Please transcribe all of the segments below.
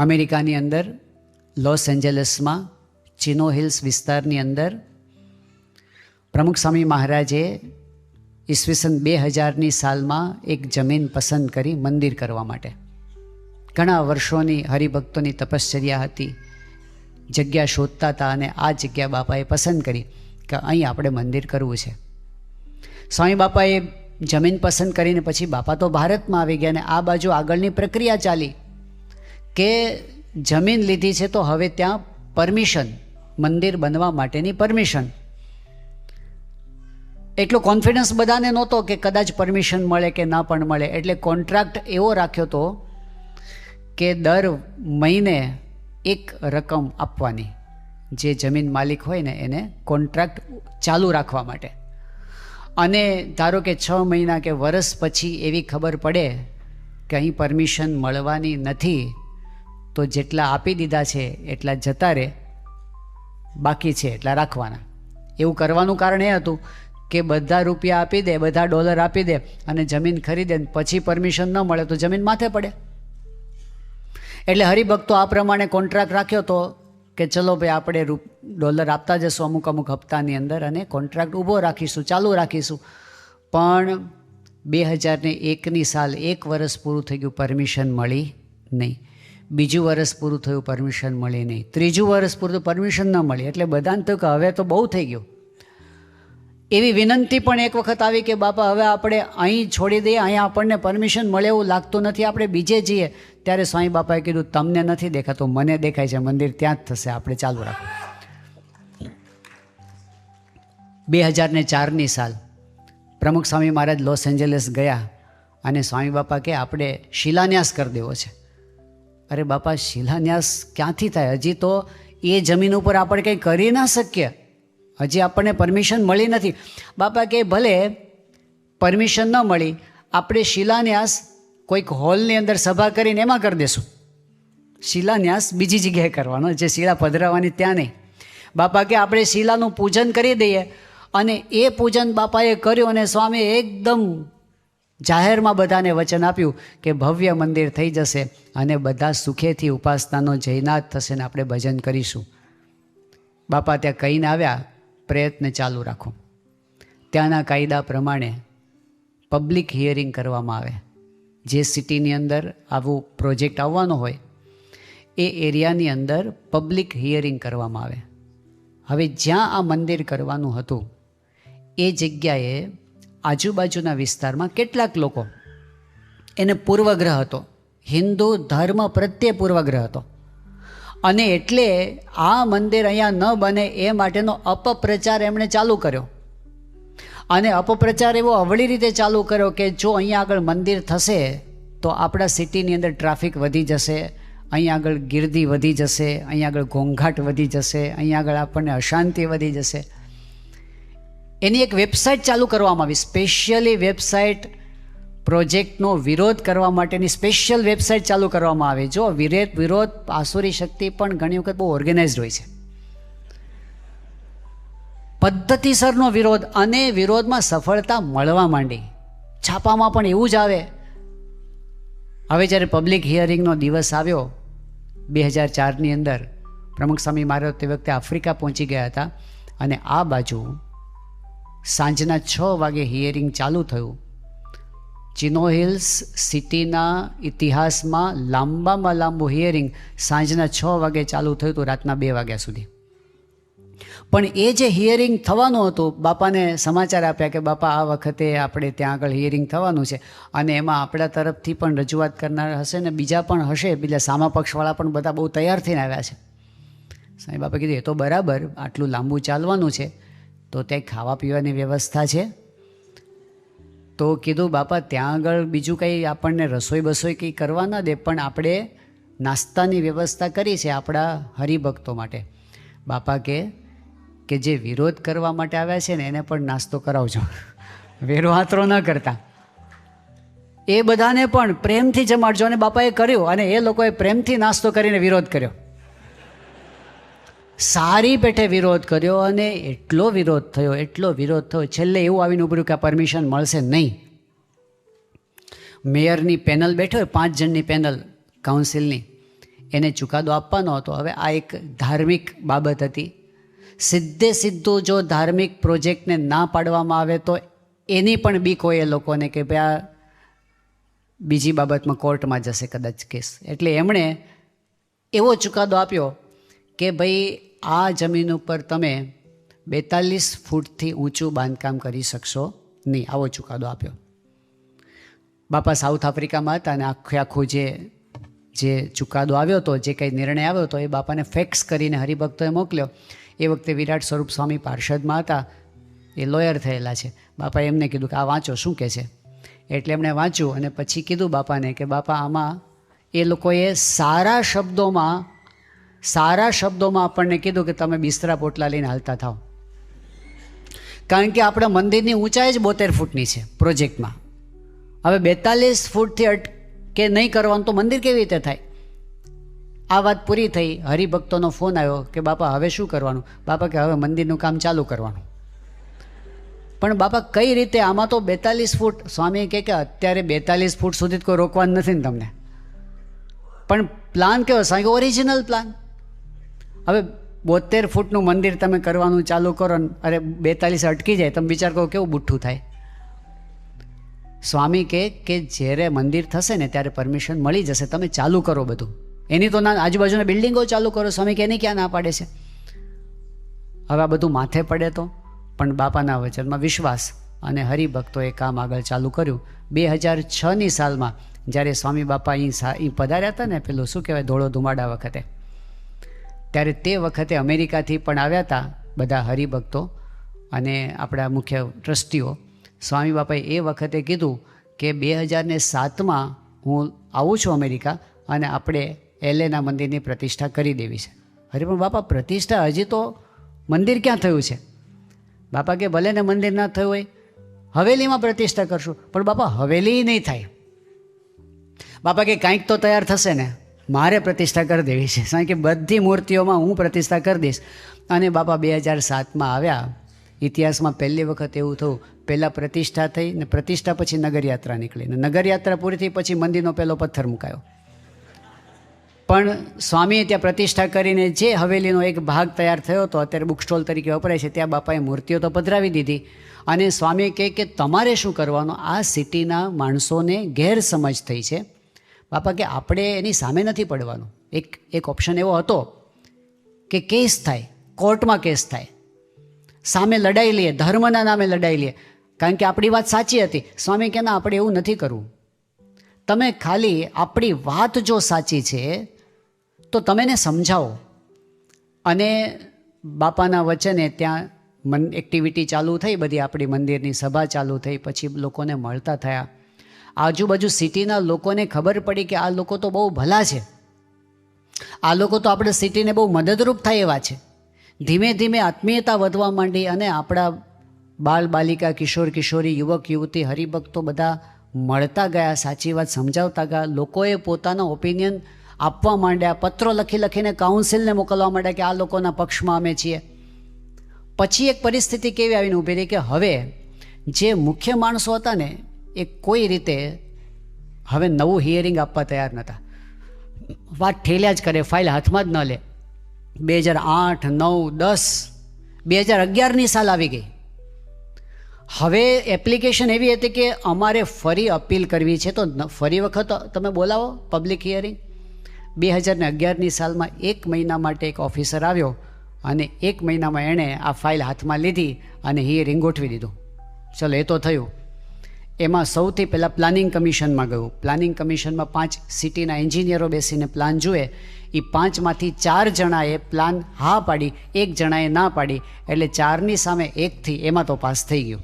અમેરિકાની અંદર loss એન્જલસમાં ચિનો hills વિસ્તારની અંદર પ્રમુખ સ્વામી મહારાજે ઈસવીસન 2000ની સાલમાં એક જમીન પસંદ કરી મંદિર કરવા માટે. ઘણા વર્ષોની હરિભક્તોની તપશ્ચર્યા હતી, જગ્યા શોધતા હતા અને આ જગ્યા બાપાએ પસંદ કરી કે અહીં આપણે મંદિર કરવું છે. સ્વામી બાપાએ જમીન પસંદ કરીને પછી બાપા તો ભારતમાં આવી ગયા અને આ બાજુ આગળની પ્રક્રિયા ચાલી કે જમીન લીધી છે તો હવે ત્યાં પરમિશન, મંદિર બનવા માટેની પરમિશન. એટલો કોન્ફિડન્સ બધાને નહોતો કે કદાચ પરમિશન મળે કે ના પણ મળે, એટલે કોન્ટ્રાક્ટ એવો રાખ્યો હતો કે દર મહિને એક રકમ આપવાની, જે જમીન માલિક હોય ને એને કોન્ટ્રાક્ટ ચાલુ રાખવા માટે. અને ધારો કે 6 મહિના કે વર્ષ પછી એવી ખબર પડે કે અહીં પરમિશન મળવાની નથી, તો જેટલા આપી દીધા છે એટલા જતા રહે, બાકી છે એટલા રાખવાના. એવું કરવાનું કારણ એ હતું કે બધા રૂપિયા આપી દે, બધા ડોલર આપી દે અને જમીન ખરીદે, પછી પરમિશન ન મળે તો જમીન માથે પડે. એટલે હરિભક્તો આ પ્રમાણે કોન્ટ્રાક્ટ રાખ્યો હતો કે ચલો ભાઈ આપણે ડોલર આપતા જશું અમુક અમુક હપ્તાની અંદર અને કોન્ટ્રાક્ટ ઊભો રાખીશું, ચાલુ રાખીશું. પણ 2001ની સાલ 1 વર્ષ પૂરું થઈ ગયું, પરમિશન મળી નહીં. બીજું વર્ષ પૂરું થયું, પરમિશન મળી નહીં. ત્રીજું વર્ષ પૂરું પરમિશન ન મળી. એટલે બધાને થયું કે હવે તો બહુ થઈ ગયું. એવી વિનંતી પણ એક વખત આવી કે બાપા હવે આપણે અહીં છોડી દઈએ, અહીંયા આપણને પરમિશન મળે એવું લાગતું નથી, આપણે બીજે જઈએ. ત્યારે સ્વામી બાપાએ કીધું તમને નથી દેખાતું, મને દેખાય છે, મંદિર ત્યાં જ થશે, આપણે ચાલુ રાખો. 2004ની સાલ પ્રમુખ સ્વામી મહારાજ લોસ એન્જલસ ગયા અને સ્વામી બાપા કે આપણે શિલાન્યાસ કરી દેવો છે. અરે બાપા શિલાન્યાસ ક્યાંથી થાય? હજી તો એ જમીન ઉપર આપણે કંઈ કરી ના શકીએ, હજી આપણને પરમિશન મળી નથી. બાપા કે ભલે પરમિશન ન મળી, આપણે શિલાન્યાસ કોઈક હોલની અંદર સભા કરીને એમાં કરી દેશું. શિલાન્યાસ બીજી જગ્યાએ કરવાનો, જે શિલા પધરાવવાની ત્યાં નહીં. બાપા કે આપણે શિલાનું પૂજન કરી દઈએ. અને એ પૂજન બાપાએ કર્યું અને સ્વામીએ એકદમ જાહેરમાં બધાને વચન આપ્યું કે ભવ્ય મંદિર થઈ જશે અને બધા સુખેથી ઉપાસનાનો જયનાથ થશે ને આપણે ભજન કરીશું. બાપા ત્યાં કહીને આવ્યા, પ્રયત્ન ચાલુ રાખો. ત્યાંના કાયદા પ્રમાણે પબ્લિક હિયરિંગ કરવામાં આવે. જે સિટીની અંદર આવું પ્રોજેક્ટ આવવાનો હોય એ એરિયાની અંદર પબ્લિક હિયરિંગ કરવામાં આવે. હવે જ્યાં આ મંદિર કરવાનું હતું એ જગ્યાએ આજુબાજુના વિસ્તારમાં કેટલાક લોકો, એને પૂર્વગ્રહ હતો, હિન્દુ ધર્મ પ્રત્યે પૂર્વગ્રહ હતો. અને એટલે આ મંદિર અહીંયા ન બને એ માટેનો અપપ્રચાર એમણે ચાલુ કર્યો. અને અપપ્રચાર એવો અવળી રીતે ચાલુ કર્યો કે જો અહીંયા આગળ મંદિર થશે તો આપણા સિટીની અંદર ટ્રાફિક વધી જશે, અહીંયા આગળ ગીર્દી વધી જશે, અહીંયા આગળ ઘોંઘાટ વધી જશે, અહીંયા આગળ આપણને અશાંતિ વધી જશે. એની એક વેબસાઇટ ચાલુ કરવામાં આવી, સ્પેશિયલી વેબસાઇટ, પ્રોજેક્ટનો વિરોધ કરવા માટેની સ્પેશિયલ વેબસાઇટ ચાલુ કરવામાં આવે. જો વિરોધ આસુરી શક્તિ પણ ઘણી વખત બહુ ઓર્ગેનાઇઝડ હોય છે, પદ્ધતિસરનો વિરોધ, અને વિરોધમાં સફળતા મળવા માંડી. છાપામાં પણ એવું જ આવે. હવે જ્યારે પબ્લિક હિયરિંગનો દિવસ આવ્યો 2004ની અંદર, પ્રમુખ સ્વામી મહારાજ તે વખતે આફ્રિકા પહોંચી ગયા હતા અને આ બાજુ સાંજના 6 વાગે હિયરિંગ ચાલુ થયું. ચિનો હિલ્સ સિટીના ઇતિહાસમાં લાંબામાં લાંબુ હિયરિંગ સાંજના 6 વાગે ચાલુ થયું હતું, રાતના 2 વાગ્યા સુધી. પણ એ જે હિયરિંગ થવાનું હતું, બાપાને સમાચાર આપ્યા કે બાપા આ વખતે આપણે ત્યાં આગળ હિયરિંગ થવાનું છે અને એમાં આપણા તરફથી પણ રજૂઆત કરનાર હશે ને બીજા પણ હશે, બીજા સામા પક્ષવાળા પણ બધા બહુ તૈયાર થઈને આવ્યા છે. સાંઈ બાપા કીધું એ તો બરાબર, આટલું લાંબુ ચાલવાનું છે તો ત્યાં ખાવા પીવાની વ્યવસ્થા છે? તો કીધું બાપા ત્યાં આગળ બીજું કંઈ આપણને રસોઈ બસોઈ કંઈ કરવા ન દે, પણ આપણે નાસ્તાની વ્યવસ્થા કરી છે આપણા હરિભક્તો માટે. બાપા કે જે વિરોધ કરવા માટે આવ્યા છે ને એને પણ નાસ્તો કરાવજો, વેરો હાથરો ન કરતા, એ બધાને પણ પ્રેમથી જમાડજો. અને બાપાએ કર્યું અને એ લોકોએ પ્રેમથી નાસ્તો કરીને વિરોધ કર્યો, સારી પેઠે વિરોધ કર્યો. અને એટલો વિરોધ થયો, છેલ્લે એવું આવીને ઉભર્યું કે આ પરમિશન મળશે નહીં. મેયરની પેનલ બેઠો હોય, 5 જણની પેનલ કાઉન્સિલની, એને ચુકાદો આપવાનો હતો. હવે આ એક ધાર્મિક બાબત હતી. સીધું જો ધાર્મિક પ્રોજેક્ટને ના પાડવામાં આવે તો એની પણ બીક હોય એ લોકોને કે ભાઈ આ બીજી બાબતમાં કોર્ટમાં જશે કદાચ કેસ. એટલે એમણે એવો ચુકાદો આપ્યો કે ભાઈ આ જમીન ઉપર તમે 42 ફૂટથી ઊંચું બાંધકામ કરી શકશો નહીં, આવો ચુકાદો આપ્યો. બાપા સાઉથ આફ્રિકામાં હતા અને આખું જે ચુકાદો આવ્યો હતો, જે કંઈ નિર્ણય આવ્યો હતો, એ બાપાને ફેક્સ કરીને હરિભક્તોએ મોકલ્યો. એ વખતે વિરાટ સ્વરૂપ સ્વામી પાર્ષદમાં હતા, એ લોયર થયેલા છે. બાપાએ એમને કીધું કે આ વાંચો શું કહે છે. એટલે એમણે વાંચ્યું અને પછી કીધું બાપાને કે બાપા આમાં એ લોકોએ સારા શબ્દોમાં આપણને કીધું કે તમે બિસ્તરા પોટલા લઈને હાલતા થાઓ. કારણ કે આપણા મંદિરની ઊંચાઈ જ 72 ફૂટની છે પ્રોજેક્ટમાં. હવે 42 ફૂટથી અટકે નહીં કરવાનું તો મંદિર કેવી રીતે થાય? આ વાત પૂરી થઈ. હરિભક્તોનો ફોન આવ્યો કે બાપા હવે શું કરવાનું? બાપા કે હવે મંદિરનું કામ ચાલુ કરવાનું. પણ બાપા કઈ રીતે? આમાં તો 42 ફૂટ. સ્વામી કહે કે અત્યારે 42 ફૂટ સુધી કોઈ રોકવાનું નથી ને તમને. પણ પ્લાન કેવો? સ્વામી ઓરિજિનલ પ્લાન. હવે 72 ફૂટનું મંદિર તમે કરવાનું ચાલુ કરો ને અરે 42 અટકી જાય, તમે વિચાર કરો કેવું બુઠ્ઠું થાય. સ્વામી કહે કે જ્યારે મંદિર થશે ને ત્યારે પરમિશન મળી જશે, તમે ચાલુ કરો બધું. એની તો ના આજુબાજુના બિલ્ડિંગો ચાલુ કરો. સ્વામી કે એની ક્યાં ના પાડે છે? હવે આ બધું માથે પડે તો પણ બાપાના વચનમાં વિશ્વાસ અને હરિભક્તોએ કામ આગળ ચાલુ કર્યું. 2006ની સાલમાં જ્યારે સ્વામી બાપા અહીં પધાર્યા હતા ને, પેલું શું કહેવાય ધોળો ધુમાડા વખતે, ત્યારે તે વખતે અમેરિકાથી પણ આવ્યા હતા બધા હરિભક્તો અને આપણા મુખ્ય ટ્રસ્ટીઓ. સ્વામી બાપાએ એ વખતે કીધું કે 2007માં હું આવું છું અમેરિકા અને આપણે એલએના મંદિરની પ્રતિષ્ઠા કરી દેવી છે. અરે પણ બાપા પ્રતિષ્ઠા હજી તો મંદિર ક્યાં થયું છે? બાપા કે ભલે ને મંદિર ના થયું હોય, હવેલીમાં પ્રતિષ્ઠા કરશું. પણ બાપા હવેલી નહીં થાય. બાપા કે કાંઈક તો તૈયાર થશે ને, મારે પ્રતિષ્ઠા કરી દેવી છે. કારણ કે બધી મૂર્તિઓમાં હું પ્રતિષ્ઠા કરી દઈશ. અને બાપા 2007માં આવ્યા. ઇતિહાસમાં પહેલી વખત એવું થયું, પહેલાં પ્રતિષ્ઠા થઈ ને પ્રતિષ્ઠા પછી નગરયાત્રા નીકળી ને નગરયાત્રા પૂરી થઈ પછી મંદિરનો પહેલો પથ્થર મુકાયો. પણ સ્વામીએ ત્યાં પ્રતિષ્ઠા કરીને જે હવેલીનો એક ભાગ તૈયાર થયો હતો, અત્યારે બુક સ્ટોલ તરીકે વપરાય છે, ત્યાં બાપાએ મૂર્તિઓ તો પધરાવી દીધી. અને સ્વામીએ કહે કે તમારે શું કરવાનું? આ સિટીના માણસોને ગેરસમજ થઈ છે. બાપા કે આપણે એની સામે નથી પડવાનું. એક ઓપ્શન એવો હતો કે કેસ થાય, કોર્ટમાં કેસ થાય, સામે લડાઈ લઈએ, ધર્મના નામે લડાઈ લઈએ, કારણ કે આપણી વાત સાચી હતી. સ્વામી કહે ના, આપણે એવું નથી કરવું. તમે ખાલી આપણી વાત જો સાચી છે તો તમે એને સમજાવો. અને બાપાના વચને ત્યાં એક્ટિવિટી ચાલુ થઈ, બધી આપણી મંદિરની સભા ચાલુ થઈ, પછી લોકોને મળતા થયા. આજુબાજુ સિટીના લોકોને ખબર પડી કે આ લોકો તો બહુ ભલા છે, આ લોકો તો આપણે સિટીને બહુ મદદરૂપ થાય એવા છે. ધીમે ધીમે આત્મીયતા વધવા માંડી અને આપણા બાળ બાલિકા, કિશોર કિશોરી, યુવક યુવતી, હરિભક્તો બધા મળતા ગયા, સાચી વાત સમજાવતા ગયા. લોકોએ પોતાના ઓપિનિયન આપવા માંડ્યા, પત્રો લખીને કાઉન્સિલને મોકલવા માંડ્યા કે આ લોકોના પક્ષમાં અમે છીએ. પછી એક પરિસ્થિતિ કેવી આવીને ઊભી રહી કે હવે જે મુખ્ય માણસો હતા ને એ કોઈ રીતે હવે નવું હિયરિંગ આપવા તૈયાર નહોતા. વાત ઠેલ્યા જ કરે, ફાઇલ હાથમાં જ ન લે. 2008, 9, 10, 2011ની સાલ આવી ગઈ. હવે એપ્લિકેશન એવી હતી કે અમારે ફરી અપીલ કરવી છે, તો ફરી વખત તમે બોલાવો પબ્લિક હિયરિંગ. 2011ની સાલમાં 1 મહિના માટે એક ઓફિસર આવ્યો અને 1 મહિનામાં એણે આ ફાઇલ હાથમાં લીધી અને હિયરિંગ ગોઠવી દીધું. ચલો એ તો થયું. એમાં સૌથી પહેલાં પ્લાનિંગ કમિશનમાં ગયું. પ્લાનિંગ કમિશનમાં 5 સિટીના એન્જિનિયરો બેસીને પ્લાન જુએ. એ 5માંથી 4 જણાએ પ્લાન હા પાડી, 1 જણાએ ના પાડી, એટલે 4ની સામે 1થી એમાં તો પાસ થઈ ગયું.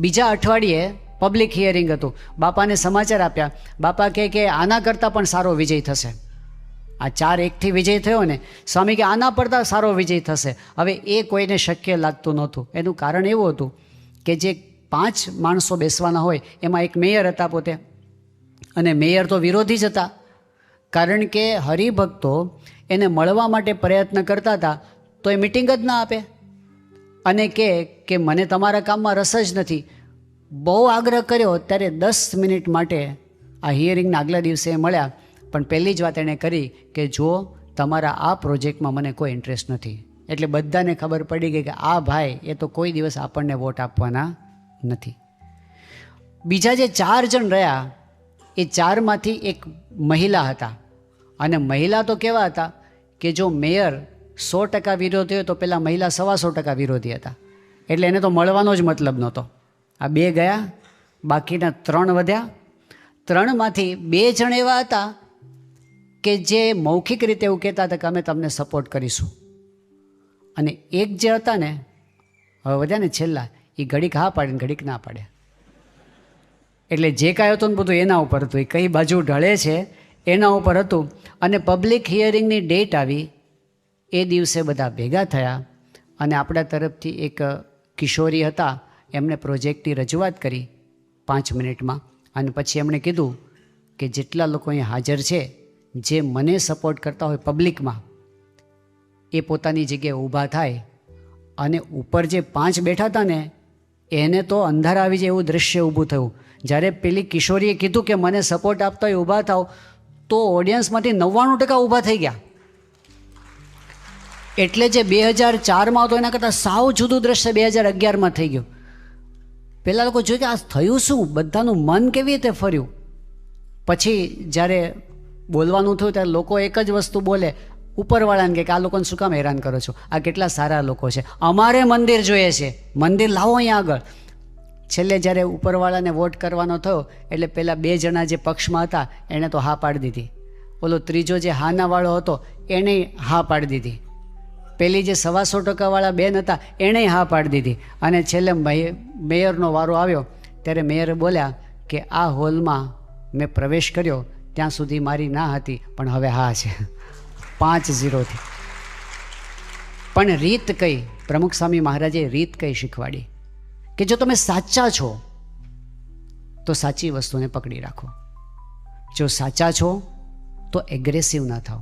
બીજા અઠવાડિયે પબ્લિક હિયરિંગ હતું. બાપાને સમાચાર આપ્યા. બાપા કહે કે આના કરતાં પણ સારો વિજય થશે. આ 4-1થી વિજય થયો ને, સ્વામી કે આના પડતા સારો વિજય થશે. હવે એ કોઈને શક્ય લાગતું નહોતું. એનું કારણ એવું હતું કે જે 5 માણસો બેસવાના હોય એમાં એક મેયર હતા પોતે, અને મેયર તો વિરોધી જ હતા. કારણ કે હરિભક્તો એને મળવા માટે પ્રયત્ન કરતા હતા તો એ મિટિંગ જ ના આપે અને કે મને તમારા કામમાં રસ જ નથી. બહુ આગ્રહ કર્યો ત્યારે 10 મિનિટ માટે આ હિયરિંગના આગલા દિવસે મળ્યા. પણ પહેલી જ વાત એણે કરી કે જો તમારા આ પ્રોજેક્ટમાં મને કોઈ ઇન્ટરેસ્ટ નથી. એટલે બધાને ખબર પડી ગઈ કે આ ભાઈ એ તો કોઈ દિવસ આપણને વોટ આપવાના નથી. બીજા જે 4 જણ રહ્યા એ 4માંથી એક મહિલા હતા. અને મહિલા તો કેવા હતા કે જો મેયર 100% વિરોધી હોય તો પેલા મહિલા 125% વિરોધી હતા. એટલે એને તો મળવાનો જ મતલબ નહોતો. આ 2 ગયા, બાકીના 3 વધ્યા. 3માંથી 2 જણ એવા હતા કે જે મૌખિક રીતે એવું કહેતા હતા કે અમે તમને સપોર્ટ કરીશું. અને એક જે હતા ને, હવે વધ્યા ને છેલ્લા, એ ઘડીક હા પાડે ને ઘડીક ના પાડે. એટલે જે કાંઈ હતું ને બધું એના ઉપર હતું, એ કઈ બાજુ ઢળે છે એના ઉપર હતું. અને પબ્લિક હિયરિંગની ડેટ આવી, એ દિવસે બધા ભેગા થયા અને આપણા તરફથી એક કિશોરી હતા, એમણે પ્રોજેક્ટની રજૂઆત કરી 5 મિનિટમાં. અને પછી એમણે કીધું કે જેટલા લોકો અહીં હાજર છે, જે મને સપોર્ટ કરતા હોય પબ્લિકમાં, એ પોતાની જગ્યાએ ઊભા થાય. અને ઉપર જે 5 બેઠા હતા ને, એને તો અંધાર આવી જાય એવું દૃશ્ય ઊભું થયું. જ્યારે પેલી કિશોરીએ કીધું કે મને સપોર્ટ આપતા હોય ઊભા થાવ, તો ઓડિયન્સમાંથી 99% ઊભા થઈ ગયા. એટલે જે 2004માં હતો એના કરતાં સાવ જુદું દ્રશ્ય 2011માં થઈ ગયું. પહેલાં લોકો જોયું કે આ થયું શું, બધાનું મન કેવી રીતે ફર્યું. પછી જ્યારે બોલવાનું થયું ત્યારે લોકો એક જ વસ્તુ બોલે, ઉપરવાળાને કે આ લોકોને શું કામ હેરાન કરો છો, આ કેટલા સારા લોકો છે, અમારે મંદિર જોઈએ છે, મંદિર લાવો અહીંયા આગળ. છેલ્લે જ્યારે ઉપરવાળાને વોટ કરવાનો થયો એટલે પેલા 2 જણા જે પક્ષમાં હતા એણે તો હા પાડી દીધી. ઓલો ત્રીજો જે હાનાવાળો હતો એણે હા પાડી દીધી. પેલી જે 125% બેન હતા એણે હા પાડી દીધી. અને છેલ્લે મેયરનો વારો આવ્યો ત્યારે મેયરે બોલ્યા કે આ હોલમાં મેં પ્રવેશ કર્યો ત્યાં સુધી મારી ના હતી, પણ હવે હા છે. 5-0થી. પણ રીત કઈ, પ્રમુખ સ્વામી મહારાજે રીત કઈ શીખવાડી કે જો તમે સાચા છો તો સાચી વસ્તુને પકડી રાખો. જો સાચા છો તો એગ્રેસિવ ના થાઓ.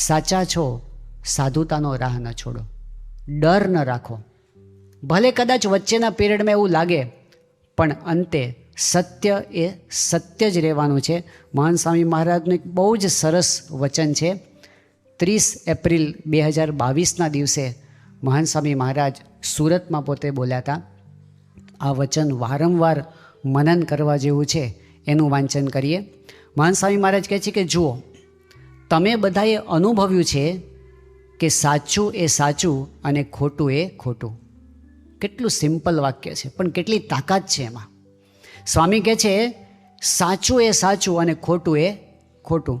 સાચા છો, સાધુતાનો રાહ ન છોડો, ડર ન રાખો. ભલે કદાચ વચ્ચેના પિરિયડમાં એવું લાગે, પણ અંતે સત્ય એ સત્ય જ રહેવાનું છે. મહાન સ્વામી મહારાજનું એક બહુ જ સરસ વચન છે. 30 એપ્રિલ 2022ના દિવસે મહાન સ્વામી મહારાજ સુરતમાં પોતે બોલ્યા હતા. આ વચન વારંવાર મનન કરવા જેવું છે, એનું વાંચન કરીએ. મહાન સ્વામી મહારાજ કહે છે કે જુઓ, તમે બધાએ અનુભવ્યું છે કે સાચું એ સાચું અને ખોટું એ ખોટું. કેટલું સિમ્પલ વાક્ય છે, પણ કેટલી તાકાત છે એમાં. સ્વામી કહે છે સાચું એ સાચું અને ખોટું એ ખોટું.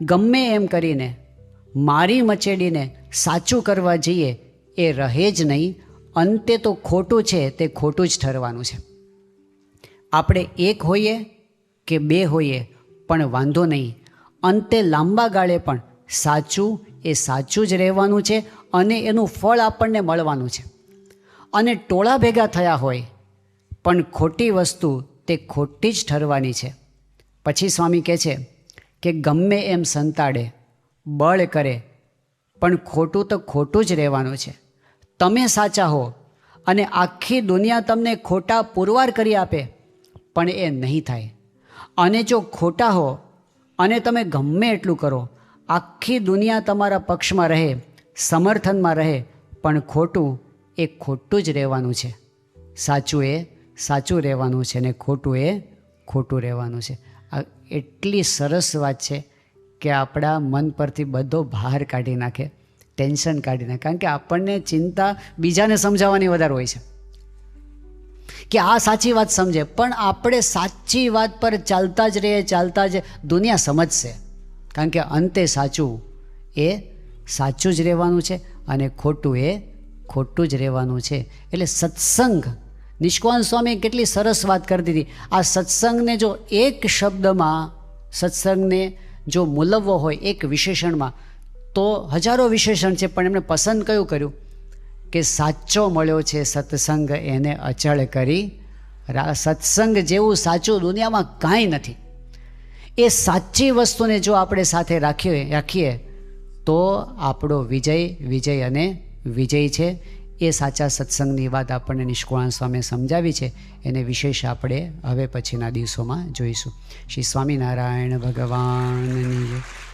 ગમે એમ કરીને મારી મચેડીને સાચું કરવા જઈએ એ રહે જ નહીં. અંતે તો ખોટું છે તે ખોટું જ ઠરવાનું છે. આપણે એક હોઈએ કે 2 હોઈએ પણ વાંધો નહીં, અંતે લાંબા ગાળે પણ સાચું એ સાચું જ રહેવાનું છે અને એનું ફળ આપણને મળવાનું છે. અને ટોળા ભેગા થયા હોય પણ ખોટી વસ્તુ તે ખોટી જ ઠરવાની છે. પછી સ્વામી કહે છે કે ગમે એમ સંતાડે, બળ કરે, પણ ખોટું તો ખોટું જ રહેવાનું છે. તમે સાચા હો અને આખી દુનિયા તમને ખોટા પુરવાર કરી આપે, પણ એ નહીં થાય. અને જો ખોટા હો અને તમે ગમે એટલું કરો, આખી દુનિયા તમારા પક્ષમાં રહે, સમર્થનમાં રહે, પણ ખોટું એ ખોટું જ રહેવાનું છે. સાચું એ સાચું રહેવાનું છે ને ખોટું એ ખોટું રહેવાનું છે. આ એટલી સરસ વાત છે કે આપણા મન પરથી બધો ભાર કાઢી નાખે, ટેન્શન કાઢી નાખે. કારણ કે આપણને ચિંતા બીજાને સમજાવવાની વધારે હોય છે કે આ સાચી વાત સમજે, પણ આપણે સાચી વાત પર ચાલતા જ રહીએ, ચાલતા જ દુનિયા સમજશે. કારણ કે અંતે સાચું એ સાચું જ રહેવાનું છે અને ખોટું એ ખોટું જ રહેવાનું છે. એટલે સત્સંગ, નિષ્કાન સ્વામીએ કેટલી સરસ વાત કરી દીધી. આ સત્સંગને જો એક શબ્દમાં, સત્સંગને જો મૂલવવો હોય એક વિશેષણમાં, તો હજારો વિશેષણ છે, પણ એમણે પસંદ કયું કર્યું કે સાચો મળ્યો છે સત્સંગ એને અચળ કરી. સત્સંગ જેવું સાચું દુનિયામાં કાંઈ નથી. એ સાચી વસ્તુને જો આપણે સાથે રાખીએ તો આપણો વિજય અને વિજય છે. એ સાચા સત્સંગની વાત આપણને નિષ્કુળાનંદ સ્વામીએ સમજાવી છે. એને વિશેષ આપણે હવે પછીના દિવસોમાં જોઈશું. શ્રી સ્વામિનારાયણ ભગવાનની જય.